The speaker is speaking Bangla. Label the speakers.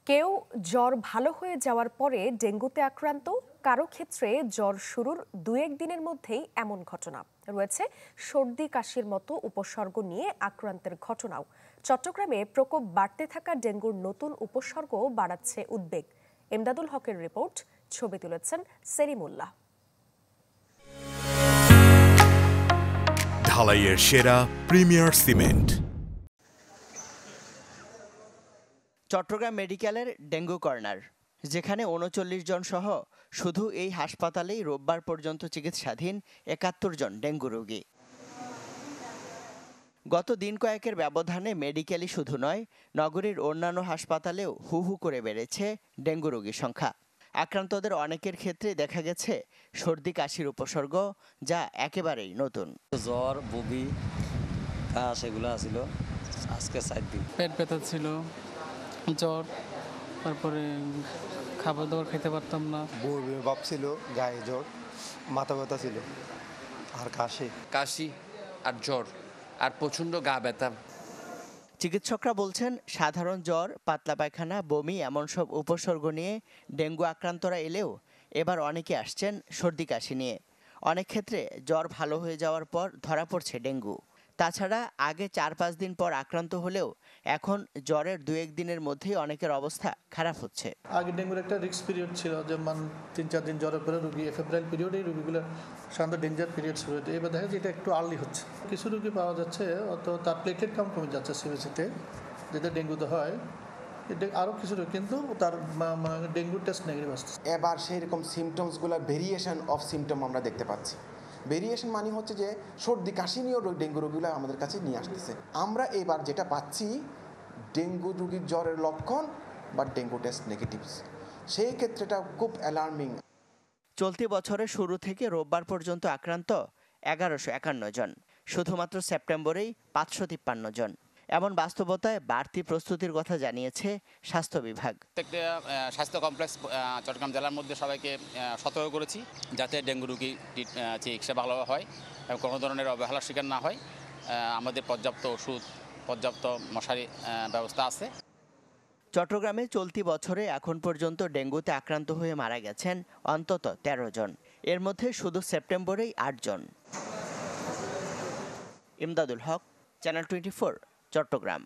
Speaker 1: কেউ জ্বর ভালো হয়ে যাওয়ার পরে ডেঙ্গুতে আক্রান্ত, কারো ক্ষেত্রে জ্বর শুরুর 2-1 দিনের মধ্যেই এমন ঘটনা রয়েছে। সর্দি কাশির মতো উপসর্গ নিয়ে আক্রান্তের ঘটনাও। চট্টগ্রামে প্রকোপ বাড়তে থাকা ডেঙ্গুর নতুন উপসর্গ বাড়াচ্ছে উদ্বেগ। এমদাদুল হকের রিপোর্ট, ছবি তুলেছেন সেলিমুল্লাহ।
Speaker 2: ঢালাইয়ের সেরা প্রিমিয়ার সিমেন্ট।
Speaker 3: চট্টগ্রাম মেডিকেলের ডেঙ্গু কর্নার, যেখানে ৩৯ জন সহ শুধু এই হাসপাতালেই রোববার পর্যন্ত চিকিৎসাধীন ৭১ জন ডেঙ্গু রোগী। গত দিন কয়েকের ব্যবধানে মেডিকেলই শুধু নয়, নগরীর অন্যান্য হাসপাতালেও হু হু করে বেড়েছে ডেঙ্গু রোগীর সংখ্যা। আক্রান্তদের অনেকের ক্ষেত্রে দেখা গেছে সর্দি কাশির উপসর্গ, যা একেবারেই নতুন।
Speaker 4: জ্বর, বমি, কাশ এগুলো ছিল। আজকে 4 দিন
Speaker 5: পেট ব্যথা ছিল, জ্বর, তারপরে খাবার দাবার খেতে পারতাম না,
Speaker 6: বমি ভাব ছিল, গায়ে জ্বর, মাথা ব্যথা ছিল, আর কাশি
Speaker 7: আর জ্বর আর প্রচণ্ড গা ব্যথা।
Speaker 3: চিকিৎসকরা বলছেন, সাধারণ জ্বর, পাতলা পায়খানা, বমি এমন সব উপসর্গ নিয়ে ডেঙ্গু আক্রান্তরা এলেও এবার অনেকে আসছেন সর্দি কাশি নিয়ে। অনেক ক্ষেত্রে জ্বর ভালো হয়ে যাওয়ার পর ধরা পড়ছে ডেঙ্গু। তাছাড়া আগে 4-5 দিন পর আক্রান্ত হলেও এখন জ্বরের 2-1 দিনের মধ্যেই অনেকের অবস্থা খারাপ হচ্ছে।
Speaker 8: আগে ডেঙ্গুর একটা রিস্ক পিরিয়ড ছিল, যেমন 3-4 দিন জ্বরের পরে রোগী ফেব্রুয়ারি পিরিয়ডে রোগীগুলো সাধারণত ডেঞ্জার পিরিয়ড শুরু হতে, এবার দেখা যায় এটা একটু আর্লি হচ্ছে। কিছু রোগী পাওয়া যাচ্ছে অত তার প্লেটলেট কাউন্ট কমে যাচ্ছে সিবিসিতে, যেটা ডেঙ্গুতে হয়। আরও কিছু রোগ কিন্তু তার ডেঙ্গু টেস্ট নেগেটিভ আসছে।
Speaker 9: এবার সেই রকম সিমটমসগুলো ভেরিয়েশন অফ সিমটম আমরা দেখতে পাচ্ছি। ভেরিয়েশন মানে হচ্ছে যে সর্দি কাশি নিয়েও ডেঙ্গু রোগীগুলো আমাদের কাছে নিয়ে আসতেছে। আমরা এবার যেটা পাচ্ছি, ডেঙ্গু রোগীর জ্বরের লক্ষণ বা ডেঙ্গু টেস্ট নেগেটিভ, সেই ক্ষেত্রেটা খুব অ্যালার্মিং।
Speaker 3: চলতি বছরের শুরু থেকে রোববার পর্যন্ত আক্রান্ত 1151 জন, শুধুমাত্র সেপ্টেম্বরেই 553 জন। এমন বাস্তবতায় বাড়তি প্রস্তুতির কথা জানিয়েছে স্বাস্থ্য বিভাগ।
Speaker 7: প্রত্যেকটা স্বাস্থ্য কমপ্লেক্স চট্টগ্রাম জেলার মধ্যে সবাইকে সতর্ক করেছি, যাতে ডেঙ্গু রোগী চিকিৎসা ভালোভাবে হয় এবং কোনো ধরনের অবহেলার শিকার না হয়। আমাদের পর্যাপ্ত ওষুধ, পর্যাপ্ত মশারি ব্যবস্থা আছে।
Speaker 3: চট্টগ্রামে চলতি বছরে এখন পর্যন্ত ডেঙ্গুতে আক্রান্ত হয়ে মারা গেছেন অন্তত 13 জন, এর মধ্যে শুধু সেপ্টেম্বরেই 8 জন। ইমদাদুল হক, চ্যানেল 24, চট্টগ্রাম।